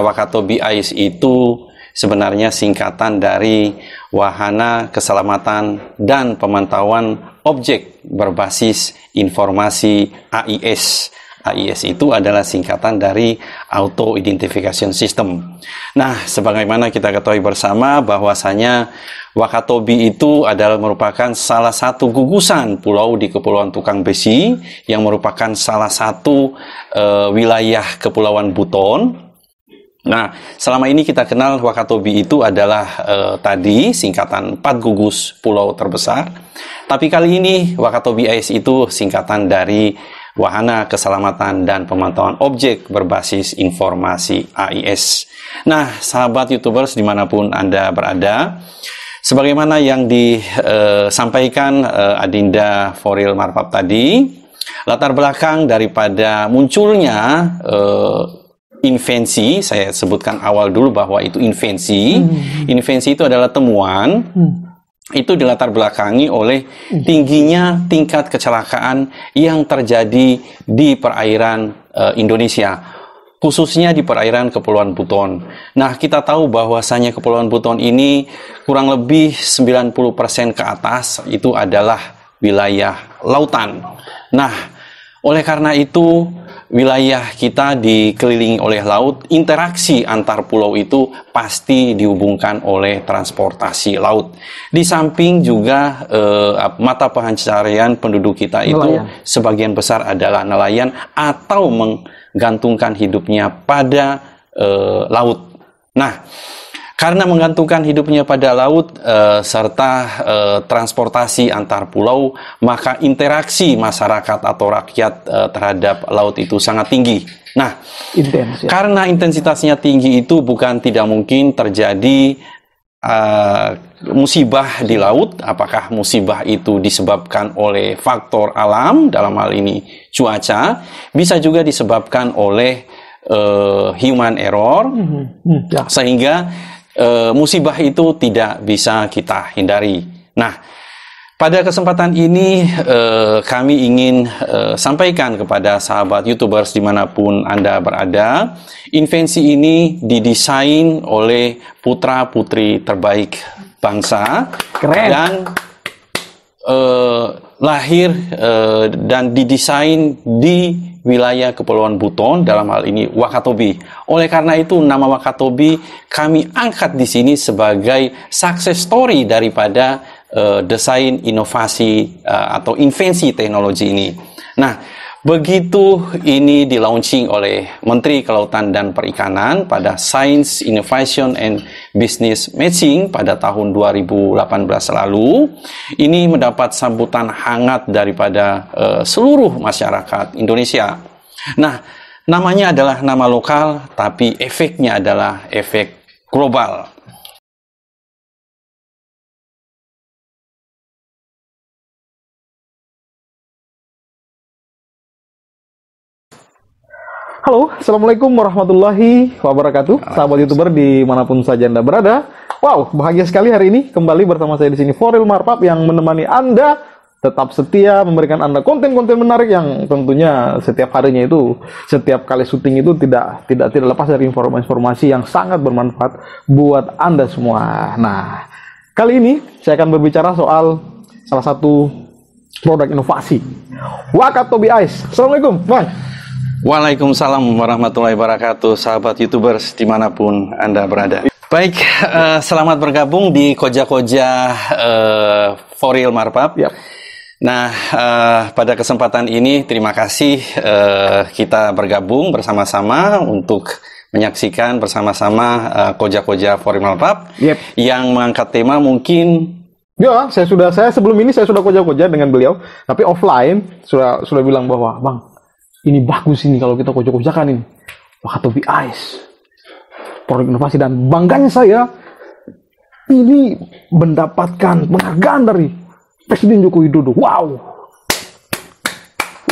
Wakatobi AIS itu sebenarnya singkatan dari Wahana Keselamatan dan Pemantauan Objek Berbasis Informasi AIS. AIS itu adalah singkatan dari Auto Identification System. Nah, sebagaimana kita ketahui bersama bahwasanya Wakatobi itu adalah merupakan salah satu gugusan pulau di Kepulauan Tukang Besi yang merupakan salah satu wilayah Kepulauan Buton. Nah, selama ini kita kenal Wakatobi itu adalah tadi singkatan 4 gugus pulau terbesar. Tapi kali ini Wakatobi AIS itu singkatan dari Wahana Keselamatan dan Pemantauan Objek Berbasis Informasi AIS. Nah, sahabat YouTubers dimanapun Anda berada, sebagaimana yang disampaikan Adinda Foril Marpap tadi, latar belakang daripada munculnya invensi, saya sebutkan awal dulu bahwa itu invensi. Invensi itu adalah temuan. Itu dilatar belakangi oleh tingginya tingkat kecelakaan yang terjadi di perairan Indonesia, khususnya di perairan Kepulauan Buton. Nah, kita tahu bahwasanya Kepulauan Buton ini kurang lebih 90% ke atas itu adalah wilayah lautan. Nah, oleh karena itu wilayah kita dikelilingi oleh laut, interaksi antar pulau itu pasti dihubungkan oleh transportasi laut. Di samping juga mata pencaharian penduduk kita itu nelayan. Sebagian besar adalah nelayan atau menggantungkan hidupnya pada laut. Nah, karena menggantungkan hidupnya pada laut serta transportasi antar pulau, maka interaksi masyarakat atau rakyat terhadap laut itu sangat tinggi. Nah, intens, ya. Karena intensitasnya tinggi itu bukan tidak mungkin terjadi musibah di laut. Apakah musibah itu disebabkan oleh faktor alam, dalam hal ini cuaca, bisa juga disebabkan oleh human error, sehingga musibah itu tidak bisa kita hindari. Nah, pada kesempatan ini kami ingin sampaikan kepada sahabat YouTubers dimanapun Anda berada, invensi ini didesain oleh putra-putri terbaik bangsa. Keren. Dan lahir dan didesain di wilayah Kepulauan Buton, dalam hal ini Wakatobi. Oleh karena itu nama Wakatobi kami angkat di sini sebagai success story daripada desain inovasi atau invensi teknologi ini. Nah, begitu ini di-launching oleh Menteri Kelautan dan Perikanan pada Science, Innovation and Business Matching pada tahun 2018 lalu, ini mendapat sambutan hangat daripada seluruh masyarakat Indonesia. Nah, namanya adalah nama lokal, tapi efeknya adalah efek global. Halo, Assalamualaikum warahmatullahi wabarakatuh, sahabat YouTuber dimanapun saja Anda berada. Wow, bahagia sekali hari ini kembali bersama saya di sini, Foril Marpap, yang menemani Anda tetap setia memberikan Anda konten-konten menarik yang tentunya setiap harinya itu, setiap kali syuting itu tidak lepas dari informasi-informasi yang sangat bermanfaat buat Anda semua. Nah, kali ini saya akan berbicara soal salah satu produk inovasi, Wakatobi AIS. Assalamualaikum, Bang. Waalaikumsalam warahmatullahi wabarakatuh, sahabat YouTubers dimanapun Anda berada. Baik, selamat bergabung di Koja-Koja Foril Marpap. Yep. Nah, pada kesempatan ini terima kasih kita bergabung bersama-sama untuk menyaksikan bersama-sama Koja-Koja Foril Marpap. Yep. Yang mengangkat tema mungkin. Ya, saya sebelum ini saya sudah koja-koja dengan beliau, tapi offline sudah bilang bahwa, Bang, ini bagus ini kalau kita koja-kojakan ini. Wakatobi AIS, produk inovasi, dan bangganya saya ini mendapatkan penghargaan dari Presiden Joko Widodo. Wow,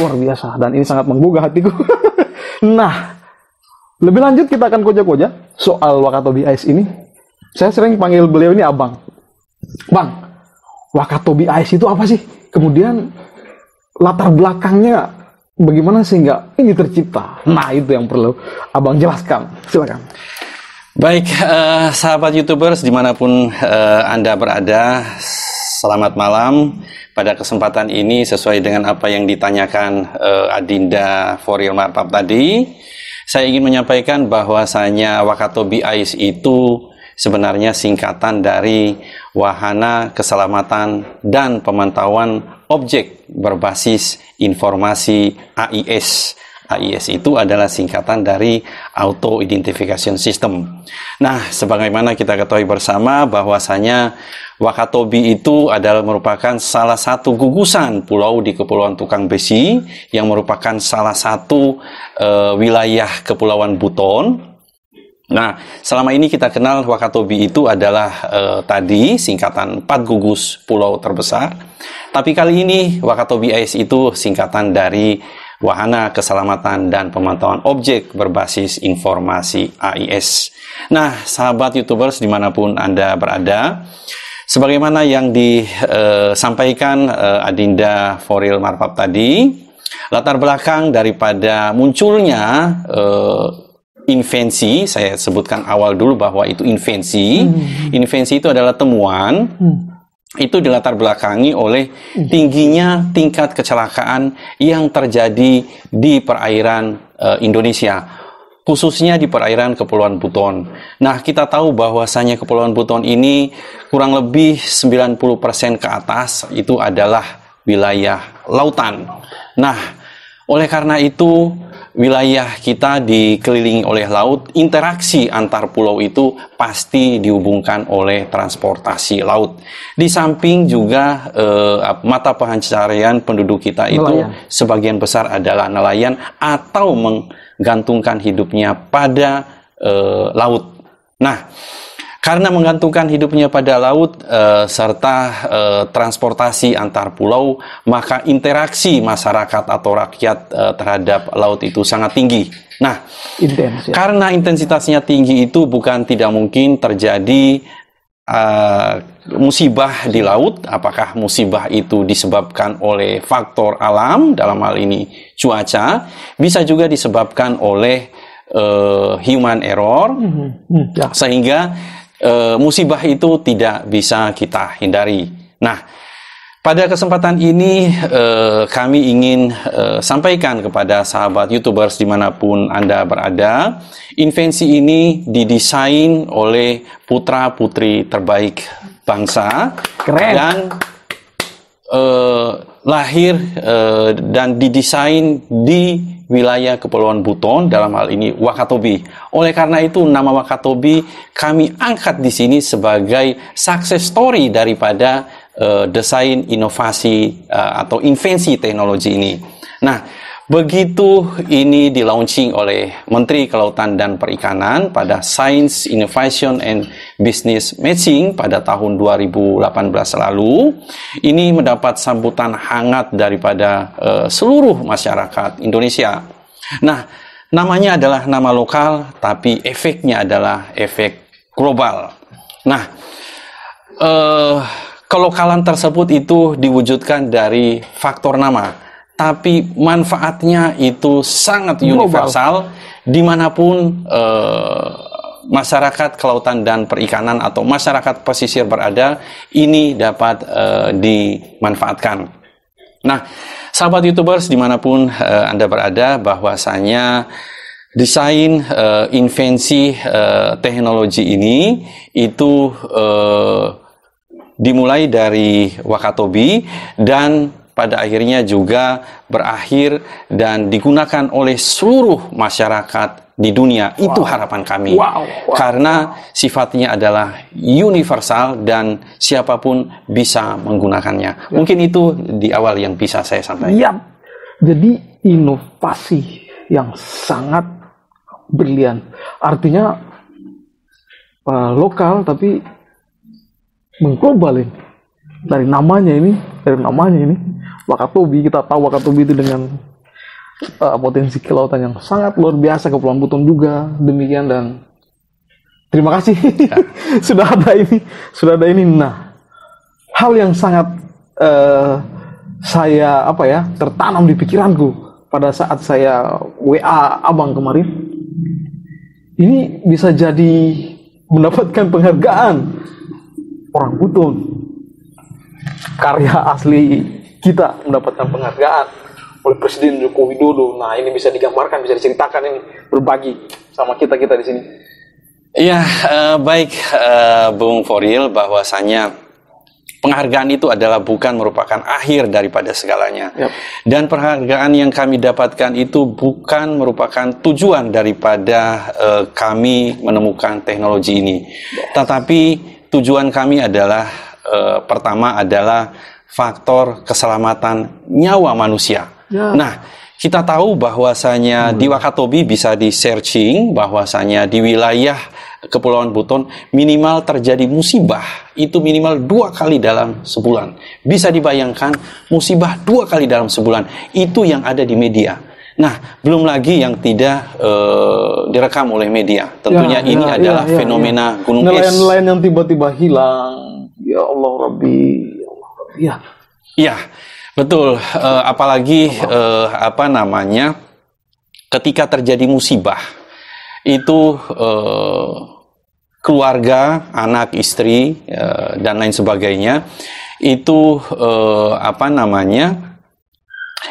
luar biasa, dan ini sangat menggugah hatiku. Nah, lebih lanjut kita akan koja-koja soal Wakatobi AIS ini. Saya sering panggil beliau ini Abang. Bang, Wakatobi AIS itu apa sih? Kemudian latar belakangnya bagaimana sehingga ini tercipta? Nah, itu yang perlu Abang jelaskan. Silakan. Baik, sahabat YouTubers dimanapun Anda berada, selamat malam. Pada kesempatan ini sesuai dengan apa yang ditanyakan Adinda For Real Markup tadi, saya ingin menyampaikan bahwasanya Wakatobi AIS itu sebenarnya singkatan dari Wahana Keselamatan dan Pemantauan Objek Berbasis Informasi AIS. AIS itu adalah singkatan dari Auto Identification System. Nah, sebagaimana kita ketahui bersama bahwasanya Wakatobi itu adalah merupakan salah satu gugusan pulau di Kepulauan Tukang Besi yang merupakan salah satu wilayah Kepulauan Buton. Nah, selama ini kita kenal Wakatobi itu adalah tadi singkatan 4 gugus pulau terbesar. Tapi kali ini Wakatobi AIS itu singkatan dari Wahana Keselamatan dan Pemantauan Objek Berbasis Informasi AIS. Nah, sahabat YouTubers dimanapun Anda berada, sebagaimana yang disampaikan Adinda For Real Markup tadi, latar belakang daripada munculnya invensi, saya sebutkan awal dulu bahwa itu invensi. Invensi itu adalah temuan. Itu dilatar belakangi oleh tingginya tingkat kecelakaan yang terjadi di perairan Indonesia, khususnya di perairan Kepulauan Buton. Nah, kita tahu bahwasanya Kepulauan Buton ini kurang lebih 90% ke atas itu adalah wilayah lautan. Nah, oleh karena itu wilayah kita dikelilingi oleh laut, interaksi antar pulau itu pasti dihubungkan oleh transportasi laut. Di samping juga mata pencaharian penduduk kita itu sebagian besar adalah nelayan atau menggantungkan hidupnya pada laut. Nah, karena menggantungkan hidupnya pada laut serta transportasi antar pulau, maka interaksi masyarakat atau rakyat terhadap laut itu sangat tinggi. Nah, karena intensitasnya tinggi itu bukan tidak mungkin terjadi musibah di laut. Apakah musibah itu disebabkan oleh faktor alam, dalam hal ini cuaca, bisa juga disebabkan oleh human error, sehingga musibah itu tidak bisa kita hindari. Nah, pada kesempatan ini kami ingin sampaikan kepada sahabat YouTubers dimanapun Anda berada, invensi ini didesain oleh putra-putri terbaik bangsa. Keren. Dan lahir dan didesain di wilayah Kepulauan Buton, dalam hal ini Wakatobi. Oleh karena itu nama Wakatobi kami angkat di sini sebagai success story daripada desain inovasi atau invensi teknologi ini. Nah, begitu ini di launching oleh Menteri Kelautan dan Perikanan pada Science, Innovation and Business Matching pada tahun 2018 lalu, ini mendapat sambutan hangat daripada seluruh masyarakat Indonesia. Nah, namanya adalah nama lokal, tapi efeknya adalah efek global. Nah, kelokalan tersebut itu diwujudkan dari faktor nama, tapi manfaatnya itu sangat universal dimanapun masyarakat kelautan dan perikanan atau masyarakat pesisir berada, ini dapat dimanfaatkan. Nah, sahabat YouTubers dimanapun Anda berada, bahwasanya desain invensi teknologi ini itu dimulai dari Wakatobi dan pada akhirnya juga berakhir dan digunakan oleh seluruh masyarakat di dunia. Itu harapan kami. Karena sifatnya adalah universal dan siapapun bisa menggunakannya. Mungkin itu di awal yang bisa saya sampaikan. Iya. Jadi inovasi yang sangat brilian. Artinya lokal tapi mengglobalin. Dari namanya ini Wakatobi, kita tahu Wakatobi itu dengan potensi kelautan yang sangat luar biasa, Kepulauan Buton juga demikian, dan terima kasih sudah ada ini. Nah, hal yang sangat saya tertanam di pikiranku pada saat saya WA abang kemarin, ini bisa jadi mendapatkan penghargaan orang Buton, karya asli kita mendapatkan penghargaan oleh Presiden Joko Widodo. Nah, ini bisa digambarkan, bisa diceritakan, ini berbagi sama kita di sini. Ya, baik Bung Foril, bahwasanya penghargaan itu adalah bukan merupakan akhir daripada segalanya. Yep. Dan penghargaan yang kami dapatkan itu bukan merupakan tujuan daripada kami menemukan teknologi ini. Tetapi tujuan kami adalah pertama adalah faktor keselamatan nyawa manusia. Ya. Nah, kita tahu bahwasanya di Wakatobi bisa di-searching bahwasanya di wilayah Kepulauan Buton minimal terjadi musibah itu minimal 2 kali dalam sebulan. Bisa dibayangkan musibah 2 kali dalam sebulan. Itu yang ada di media. Nah, belum lagi yang tidak direkam oleh media. Tentunya ini adalah fenomena gunung es. Nelayan-nelayan yang tiba-tiba hilang. Ya Allah Rabbi. Ya Allah Rabbi. Ya. Ya, betul. Apalagi ketika terjadi musibah itu keluarga, anak, istri, dan lain sebagainya, itu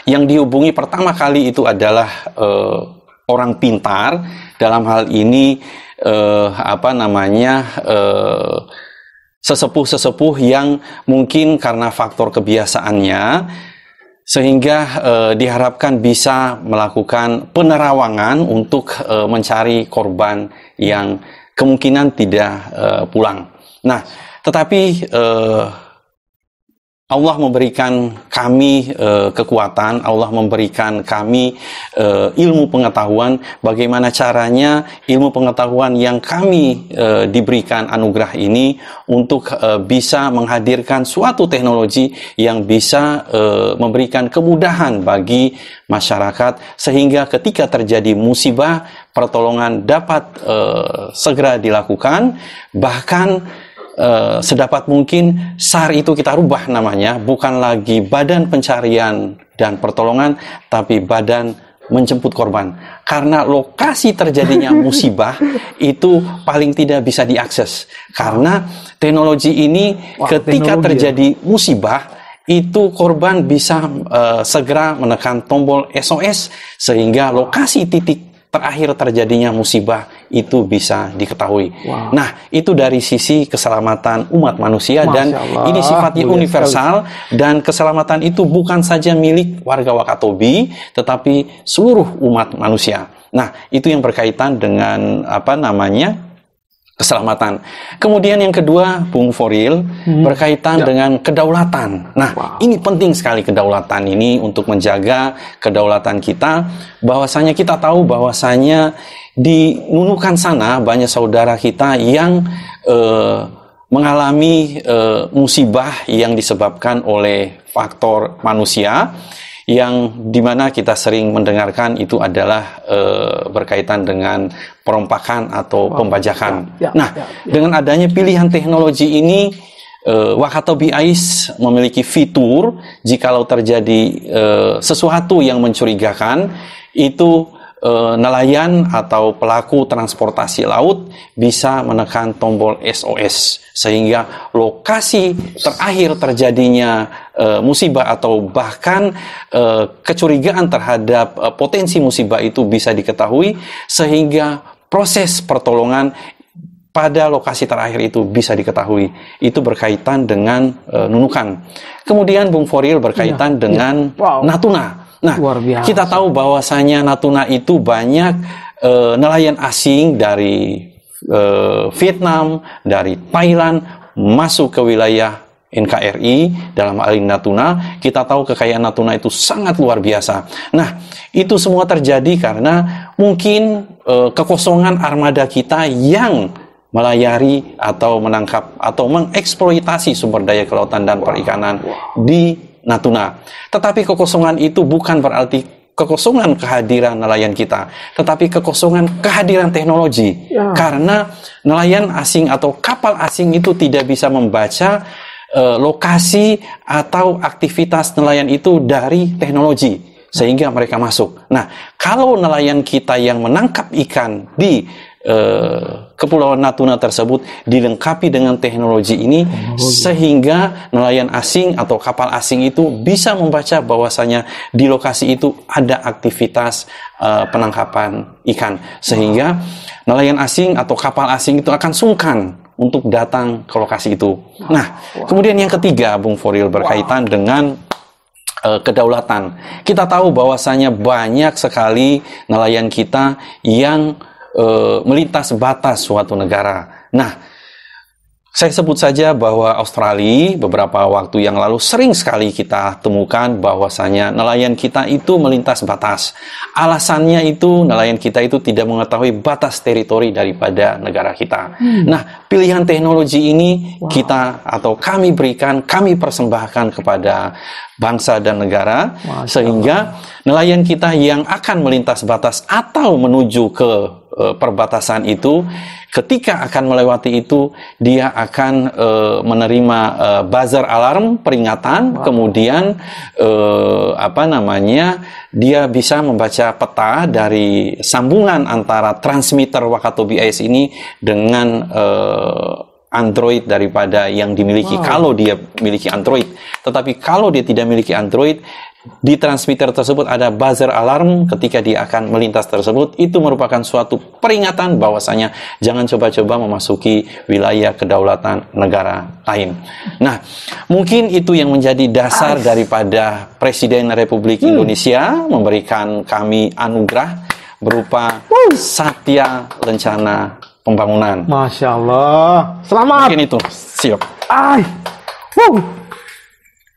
yang dihubungi pertama kali itu adalah orang pintar, dalam hal ini sesepuh-sesepuh yang mungkin karena faktor kebiasaannya, sehingga diharapkan bisa melakukan penerawangan untuk mencari korban yang kemungkinan tidak pulang. Nah, tetapi Allah memberikan kami kekuatan, Allah memberikan kami ilmu pengetahuan, bagaimana caranya ilmu pengetahuan yang kami diberikan anugerah ini untuk bisa menghadirkan suatu teknologi yang bisa memberikan kemudahan bagi masyarakat, sehingga ketika terjadi musibah, pertolongan dapat segera dilakukan, bahkan sedapat mungkin SAR itu kita rubah namanya, bukan lagi Badan Pencarian dan Pertolongan, tapi Badan Menjemput Korban. Karena lokasi terjadinya musibah itu paling tidak bisa diakses. Karena teknologi ini ketika terjadi musibah, itu korban bisa segera menekan tombol SOS, sehingga lokasi titik terakhir terjadinya musibah itu bisa diketahui. Wow. Nah, itu dari sisi keselamatan umat manusia. Masya dan Allah, ini sifatnya universal sekali. Dan keselamatan itu bukan saja milik warga Wakatobi, tetapi seluruh umat manusia. Nah, itu yang berkaitan dengan keselamatan. Kemudian yang kedua, Bung Foril, berkaitan dengan kedaulatan. Nah, ini penting sekali kedaulatan ini untuk menjaga kedaulatan kita. Bahwasanya kita tahu bahwasanya di Nunukan sana banyak saudara kita yang mengalami musibah yang disebabkan oleh faktor manusia, yang dimana kita sering mendengarkan itu adalah berkaitan dengan perompakan atau pembajakan. Dengan adanya pilihan teknologi ini, Wakatobi AIS memiliki fitur jikalau terjadi sesuatu yang mencurigakan, itu nelayan atau pelaku transportasi laut bisa menekan tombol SOS, sehingga lokasi terakhir terjadinya musibah atau bahkan kecurigaan terhadap potensi musibah itu bisa diketahui, sehingga proses pertolongan pada lokasi terakhir itu bisa diketahui. Itu berkaitan dengan Nunukan. Kemudian Bung Foril berkaitan dengan Natuna. Nah, kita tahu bahwasanya Natuna itu banyak nelayan asing dari Vietnam, dari Thailand masuk ke wilayah NKRI dalam hal ini Natuna. Kita tahu kekayaan Natuna itu sangat luar biasa. Nah, itu semua terjadi karena mungkin kekosongan armada kita yang melayari atau menangkap atau mengeksploitasi sumber daya kelautan dan perikanan di Natuna. Tetapi kekosongan itu bukan berarti kekosongan kehadiran nelayan kita, tetapi kekosongan kehadiran teknologi. Karena nelayan asing atau kapal asing itu tidak bisa membaca lokasi atau aktivitas nelayan itu dari teknologi. sehingga mereka masuk. Nah, kalau nelayan kita yang menangkap ikan di Kepulauan Natuna tersebut dilengkapi dengan teknologi ini, sehingga nelayan asing atau kapal asing itu bisa membaca bahwasanya di lokasi itu ada aktivitas penangkapan ikan, sehingga nelayan asing atau kapal asing itu akan sungkan untuk datang ke lokasi itu. Nah, kemudian yang ketiga, Bung Foril, berkaitan dengan kedaulatan. Kita tahu bahwasanya banyak sekali nelayan kita yang melintas batas suatu negara. Nah, saya sebut saja bahwa Australia beberapa waktu yang lalu sering sekali kita temukan bahwasanya nelayan kita itu melintas batas. Alasannya itu nelayan kita itu tidak mengetahui batas teritori daripada negara kita. Nah, pilihan teknologi ini kita atau kami berikan, kami persembahkan kepada bangsa dan negara, sehingga nelayan kita yang akan melintas batas atau menuju ke perbatasan itu, ketika akan melewati itu, dia akan menerima buzzer alarm peringatan, kemudian dia bisa membaca peta dari sambungan antara transmitter Wakatobi AIS ini dengan Android daripada yang dimiliki, kalau dia miliki Android. Tetapi kalau dia tidak miliki Android, di transmitter tersebut ada buzzer alarm ketika dia akan melintas tersebut. Itu merupakan suatu peringatan bahwasanya jangan coba-coba memasuki wilayah kedaulatan negara lain. Nah, mungkin itu yang menjadi dasar daripada Presiden Republik Indonesia memberikan kami anugerah berupa Satya Lencana Pembangunan. Masya Allah. Selamat. Mungkin itu. Siap.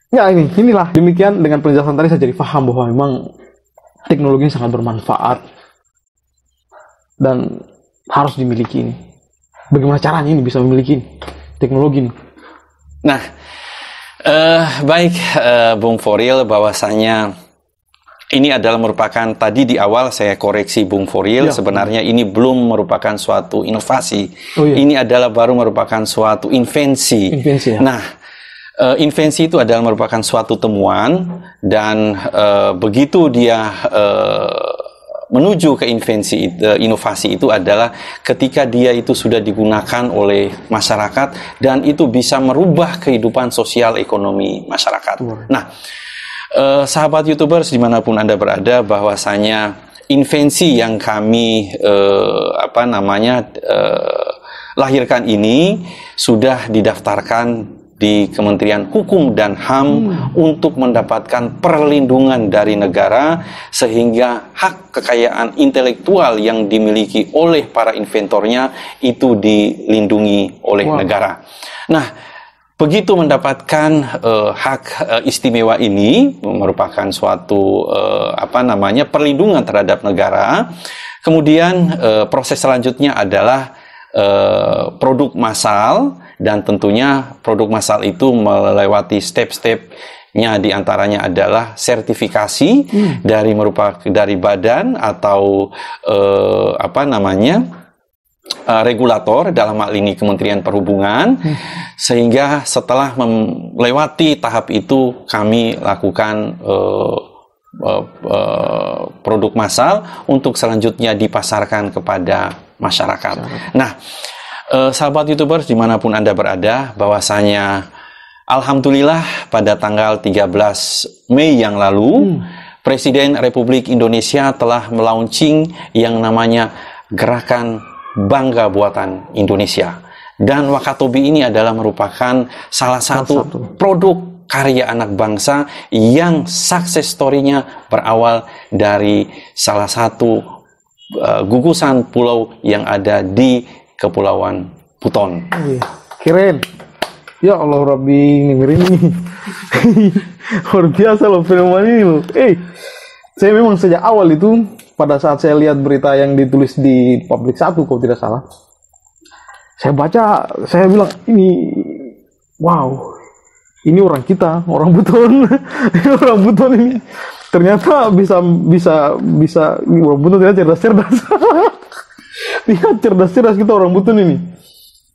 Ya, inilah demikian dengan penjelasan tadi saya jadi paham bahwa memang teknologi ini sangat bermanfaat dan harus dimiliki ini. Bagaimana caranya ini bisa memiliki teknologi ini? Nah, baik Bung Foril, bahwasanya ini adalah merupakan, tadi di awal saya koreksi Bung Foril, sebenarnya ini belum merupakan suatu inovasi. Ini adalah baru merupakan suatu invensi. Nah, invensi itu adalah merupakan suatu temuan, dan begitu dia menuju ke inovasi itu adalah ketika dia itu sudah digunakan oleh masyarakat dan itu bisa merubah kehidupan sosial ekonomi masyarakat. Nah, sahabat YouTubers dimanapun Anda berada, bahwasanya invensi yang kami lahirkan ini sudah didaftarkan di Kementerian Hukum dan HAM untuk mendapatkan perlindungan dari negara, sehingga hak kekayaan intelektual yang dimiliki oleh para inventornya itu dilindungi oleh negara. Nah, begitu mendapatkan hak istimewa ini, merupakan suatu perlindungan terhadap negara. Kemudian proses selanjutnya adalah produk massal, dan tentunya produk massal itu melewati step-stepnya, diantaranya adalah sertifikasi dari badan atau regulator, dalam hal ini Kementerian Perhubungan, sehingga setelah melewati tahap itu kami lakukan produk massal untuk selanjutnya dipasarkan kepada masyarakat. Nah, sahabat YouTubers dimanapun Anda berada, bahwasanya alhamdulillah pada tanggal 13 Mei yang lalu Presiden Republik Indonesia telah melaunching yang namanya Gerakan Bangga Buatan Indonesia, dan Wakatobi ini adalah merupakan salah satu produk karya anak bangsa yang success story-nya berawal dari salah satu gugusan pulau yang ada di Kepulauan Buton. Keren. Ya Allah Rabbi, ngeri nih. Luar biasa loh fenomena ini loh. Saya memang sejak awal itu, pada saat saya lihat berita yang ditulis di Publik 1 kalau tidak salah, saya baca, saya bilang ini, wow, ini orang kita, orang Buton. Ini orang Buton ini. Ternyata bisa orang Buton ternyata cerdas. Lihat cerdas kita orang Buton ini.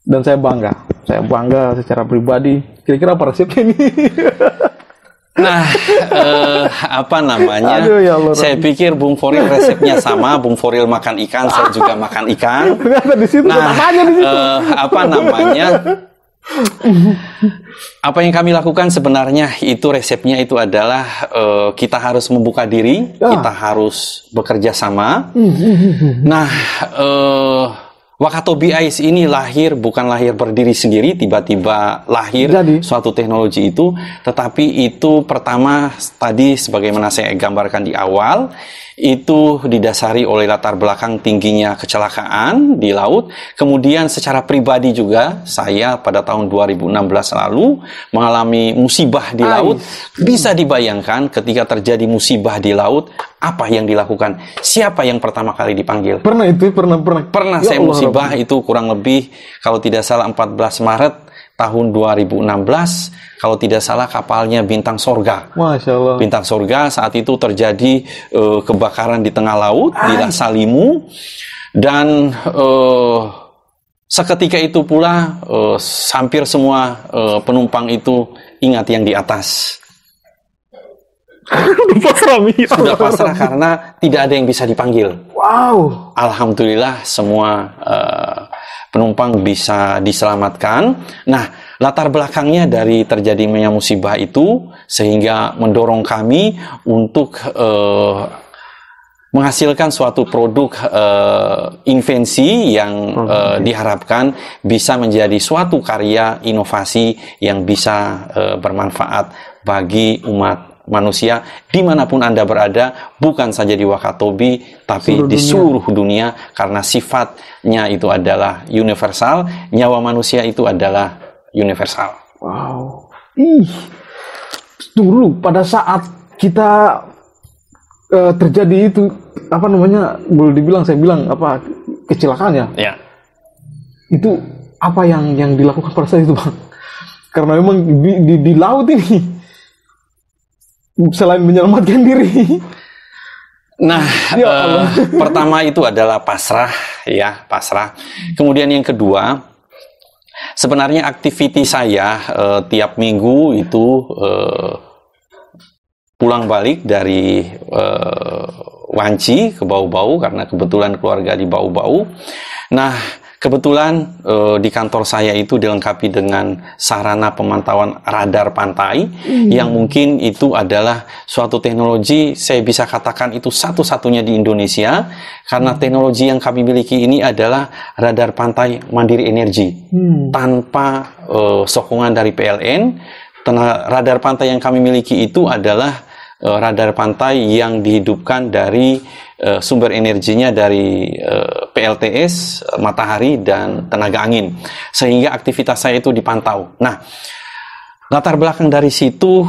Dan saya bangga secara pribadi. Kira-kira apa resepnya ini? Nah, apa namanya? Aduh, ya Allah, saya pikir Bung Foril resepnya sama. Bung Foril makan ikan, saya juga makan ikan. Ternyata di situ, Nah, di situ. apa namanya? Apa yang kami lakukan sebenarnya itu resepnya itu adalah kita harus membuka diri, kita harus bekerja sama. Nah, Wakatobi Ice ini bukan lahir berdiri sendiri, tiba-tiba lahir suatu teknologi itu, tetapi itu pertama tadi sebagaimana saya gambarkan di awal, itu didasari oleh latar belakang tingginya kecelakaan di laut. Kemudian secara pribadi juga saya pada tahun 2016 lalu mengalami musibah di laut. Bisa dibayangkan ketika terjadi musibah di laut, apa yang dilakukan? Siapa yang pertama kali dipanggil? Pernah saya musibah itu kurang lebih kalau tidak salah 14 Maret tahun 2016. Kalau tidak salah kapalnya Bintang Sorga. Masya Allah. Bintang Sorga saat itu terjadi kebakaran di tengah laut di Lasa Limu, dan seketika itu pula hampir semua penumpang itu ingat yang di atas. Sudah pasrah karena tidak ada yang bisa dipanggil. Wow. Alhamdulillah semua penumpang bisa diselamatkan. Nah, latar belakangnya dari terjadinya musibah itu sehingga mendorong kami untuk menghasilkan suatu produk invensi yang diharapkan bisa menjadi suatu karya inovasi yang bisa bermanfaat bagi umat manusia dimanapun Anda berada, bukan saja di Wakatobi tapi di seluruh dunia, karena sifatnya itu adalah universal, nyawa manusia itu adalah universal. Wow. Tunggu dulu, pada saat kita terjadi itu apa namanya, boleh dibilang saya bilang apa, kecelakaan ya? Ya. Itu apa yang dilakukan pada saat itu, Bang? Karena memang di laut ini selain menyelamatkan diri. Nah, pertama itu adalah pasrah, ya, pasrah. Kemudian yang kedua, sebenarnya aktiviti saya tiap minggu itu pulang balik dari Wanci ke Bau-Bau, karena kebetulan keluarga di Bau-Bau. Nah, kebetulan di kantor saya itu dilengkapi dengan sarana pemantauan radar pantai yang mungkin itu adalah suatu teknologi, saya bisa katakan itu satu-satunya di Indonesia, karena teknologi yang kami miliki ini adalah radar pantai mandiri energi tanpa sokongan dari PLN. Radar pantai yang kami miliki itu adalah radar pantai yang dihidupkan dari sumber energinya dari PLTS, matahari, dan tenaga angin, sehingga aktivitas saya itu dipantau. Nah, latar belakang dari situ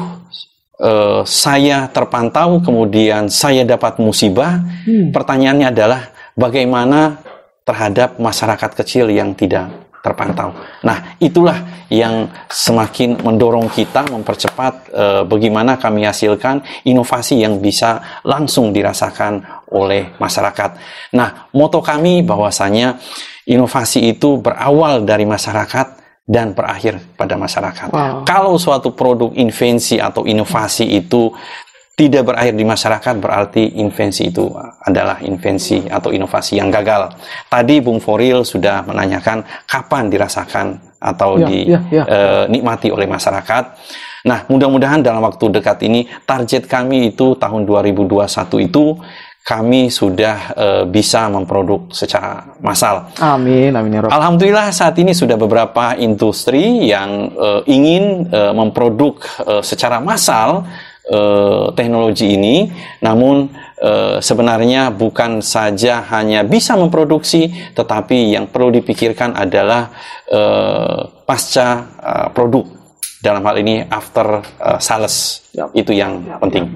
saya terpantau, kemudian saya dapat musibah. Pertanyaannya adalah bagaimana terhadap masyarakat kecil yang tidak terpantau. Nah, itulah yang semakin mendorong kita mempercepat bagaimana kami hasilkan inovasi yang bisa langsung dirasakan oleh masyarakat. Nah, moto kami bahwasanya inovasi itu berawal dari masyarakat dan berakhir pada masyarakat. Wow. Kalau suatu produk invensi atau inovasi itu tidak berakhir di masyarakat, berarti invensi itu adalah invensi atau inovasi yang gagal. Tadi Bung Foril sudah menanyakan kapan dirasakan atau dinikmati oleh masyarakat. Nah, mudah-mudahan dalam waktu dekat ini, target kami itu tahun 2021 itu kami sudah bisa memproduk secara massal. Amin, amin ya Rabb. Alhamdulillah saat ini sudah beberapa industri yang ingin memproduk secara massal teknologi ini, namun sebenarnya bukan saja hanya bisa memproduksi, tetapi yang perlu dipikirkan adalah pasca produk, dalam hal ini after sales. Itu yang penting.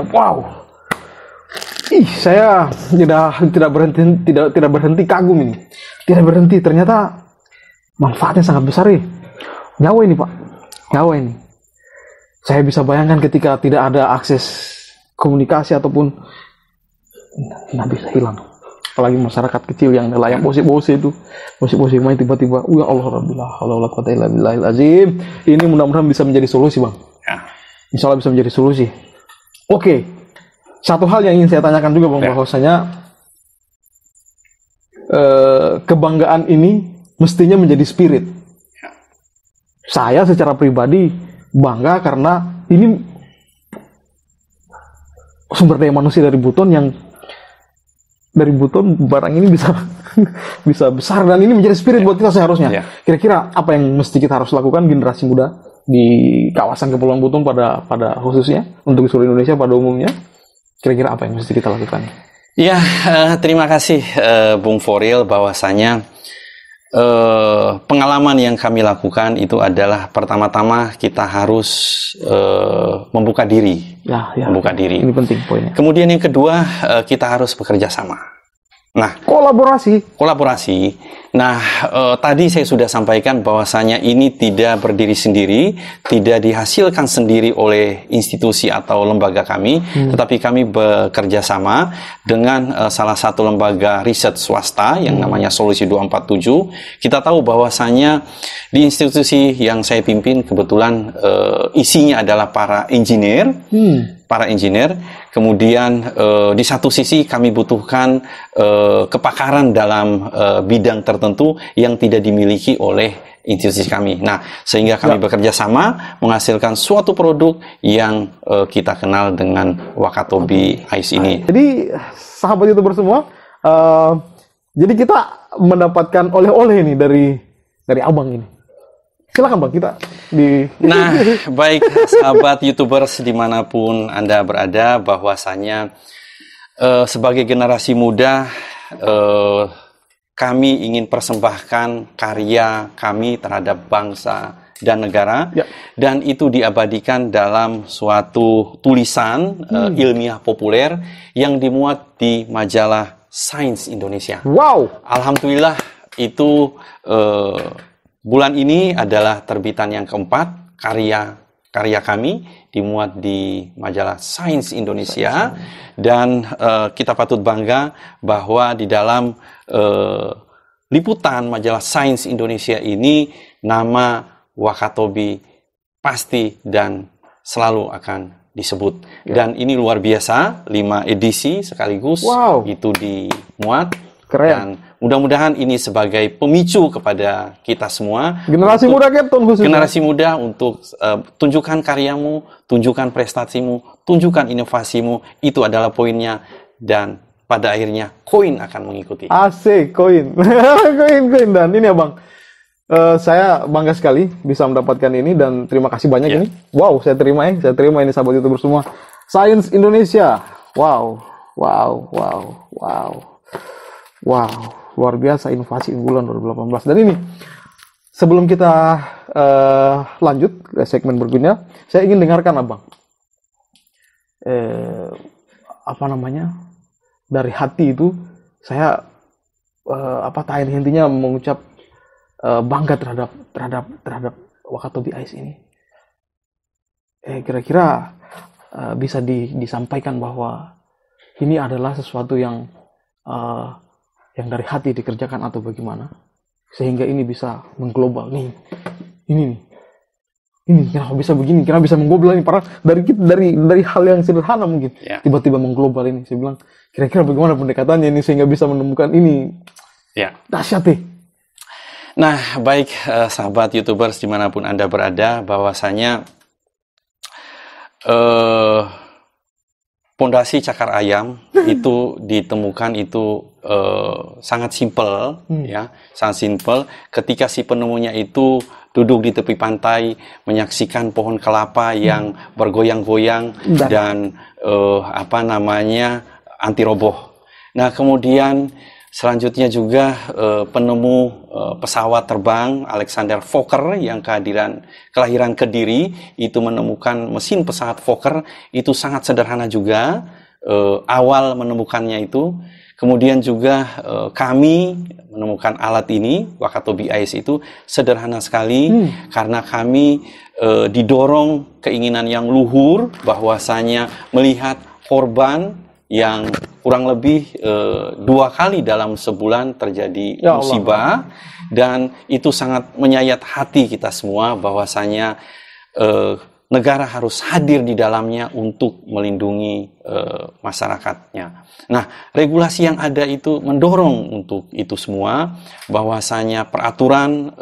Wow. Saya tidak berhenti kagum ini. Tidak berhenti, ternyata manfaatnya sangat besar ya. Nyawa ini, Pak. Nyawa ini. Saya bisa bayangkan ketika tidak ada akses komunikasi ataupun nggak bisa hilang. Apalagi masyarakat kecil yang nelayan bose-bose itu, bose-bose main tiba-tiba, ya Allah, Alhamdulillah, Allah quwata illa billahil azim. Ini mudah-mudahan bisa menjadi solusi, Bang. Ya. insya Allah bisa menjadi solusi. Oke, satu hal yang ingin saya tanyakan juga Bang, bahwasanya kebanggaan ini mestinya menjadi spirit. Saya secara pribadi bangga karena ini sumber daya manusia dari Buton yang dari Buton barang ini bisa bisa besar dan ini menjadi spirit buat kita seharusnya. Kira-kira apa yang mesti kita harus lakukan generasi muda di kawasan Kepulauan Buton pada khususnya untuk seluruh Indonesia pada umumnya? Kira-kira apa yang mesti kita lakukan? Ya, terima kasih Bung Foril, bahwasanya pengalaman yang kami lakukan itu adalah pertama-tama kita harus membuka diri, membuka diri. Ini penting poinnya. Kemudian yang kedua, kita harus bekerja sama. Nah, kolaborasi. Nah, tadi saya sudah sampaikan bahwasanya ini tidak berdiri sendiri, tidak dihasilkan sendiri oleh institusi atau lembaga kami, tetapi kami bekerja sama dengan salah satu lembaga riset swasta yang namanya Solusi 247. Kita tahu bahwasanya di institusi yang saya pimpin kebetulan isinya adalah para engineer. Kemudian di satu sisi kami butuhkan kepakaran dalam bidang tertentu yang tidak dimiliki oleh institusi kami. Nah, sehingga kami bekerja sama menghasilkan suatu produk yang kita kenal dengan Wakatobi Ice ini. Jadi sahabat YouTuber semua, jadi kita mendapatkan oleh-oleh ini dari abang ini. Silakan Bang, kita Nah, baik sahabat YouTubers dimanapun Anda berada, bahwasanya sebagai generasi muda kami ingin persembahkan karya kami terhadap bangsa dan negara, dan itu diabadikan dalam suatu tulisan ilmiah populer yang dimuat di majalah Sains Indonesia. Wow, alhamdulillah itu bulan ini adalah terbitan yang keempat, karya kami dimuat di majalah Sains Indonesia, dan kita patut bangga bahwa di dalam liputan majalah Sains Indonesia ini nama Wakatobi pasti dan selalu akan disebut. Dan ini luar biasa, 5 edisi sekaligus itu dimuat. Keren. Dan mudah-mudahan ini sebagai pemicu kepada kita semua. Generasi muda, Captain, khususnya. Generasi muda untuk tunjukkan karyamu, tunjukkan prestasimu, tunjukkan inovasimu. Itu adalah poinnya. Dan pada akhirnya koin akan mengikuti. Asik, koin. koin. Dan ini Abang, saya bangga sekali bisa mendapatkan ini dan terima kasih banyak ini. Wow, saya terima ini sahabat YouTuber semua. Sains Indonesia. Wow, luar biasa inovasi unggulan 2018. Dan ini, sebelum kita lanjut ke segmen berikutnya, saya ingin dengarkan Abang. Dari hati itu, saya intinya mengucap bangga terhadap Wakatobi Ice ini. Kira-kira bisa disampaikan bahwa ini adalah sesuatu yang dari hati dikerjakan atau bagaimana sehingga ini bisa mengglobal ini kenapa bisa begini, kenapa bisa mengglobal ini, para dari hal yang sederhana mungkin tiba-tiba mengglobal ini. Saya bilang kira-kira bagaimana pendekatannya ini sehingga bisa menemukan ini dahsyat deh. Nah, baik sahabat YouTubers dimanapun Anda berada, bahwasanya pondasi cakar ayam itu ditemukan itu sangat simpel, sangat simpel. Ketika si penemunya itu duduk di tepi pantai menyaksikan pohon kelapa yang bergoyang-goyang dan anti roboh. Nah, kemudian selanjutnya juga penemu pesawat terbang Alexander Fokker yang kelahiran Kediri itu menemukan mesin pesawat Fokker itu sangat sederhana juga awal menemukannya itu. Kemudian juga kami menemukan alat ini Wakatobi Ice itu sederhana sekali karena kami didorong keinginan yang luhur bahwasanya melihat korban yang kurang lebih 2 kali dalam sebulan terjadi musibah, dan itu sangat menyayat hati kita semua bahwasanya negara harus hadir di dalamnya untuk melindungi masyarakatnya. Nah, regulasi yang ada itu mendorong untuk itu semua, bahwasanya peraturan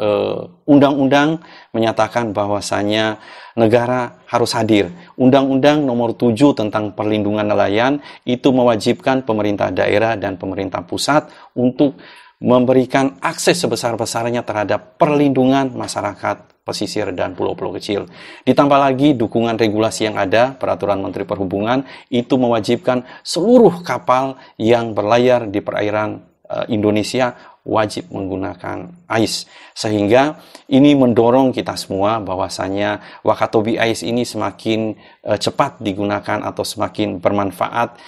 undang-undang menyatakan bahwasanya negara harus hadir. Undang-Undang Nomor 7 tentang Perlindungan Nelayan itu mewajibkan pemerintah daerah dan pemerintah pusat untuk memberikan akses sebesar-besarnya terhadap perlindungan masyarakat pesisir dan pulau-pulau kecil. Ditambah lagi dukungan regulasi yang ada, Peraturan Menteri Perhubungan itu mewajibkan seluruh kapal yang berlayar di perairan Indonesia wajib menggunakan AIS. Sehingga ini mendorong kita semua bahwasanya Wakatobi AIS ini semakin cepat digunakan atau semakin bermanfaat,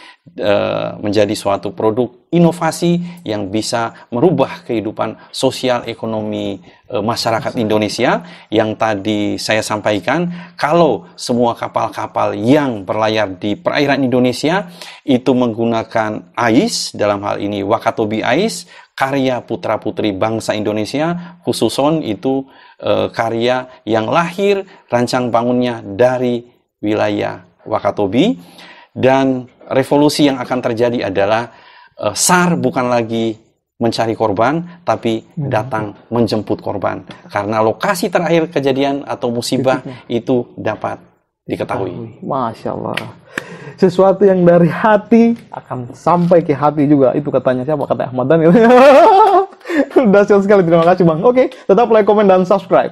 menjadi suatu produk inovasi yang bisa merubah kehidupan sosial ekonomi masyarakat Indonesia. Yang tadi saya sampaikan, kalau semua kapal-kapal yang berlayar di perairan Indonesia itu menggunakan AIS, dalam hal ini Wakatobi AIS, karya putra-putri bangsa Indonesia, khususon itu karya yang lahir rancang bangunnya dari wilayah Wakatobi. Dan revolusi yang akan terjadi adalah SAR bukan lagi mencari korban, tapi datang menjemput korban. Karena lokasi terakhir kejadian atau musibah itu dapat diketahui. Masya Allah. Sesuatu yang dari hati akan sampai ke hati juga. Itu katanya siapa? Kata Ahmad Daniel. Dahsyat sekali, terima kasih Bang. Oke, tetap like, komen, dan subscribe.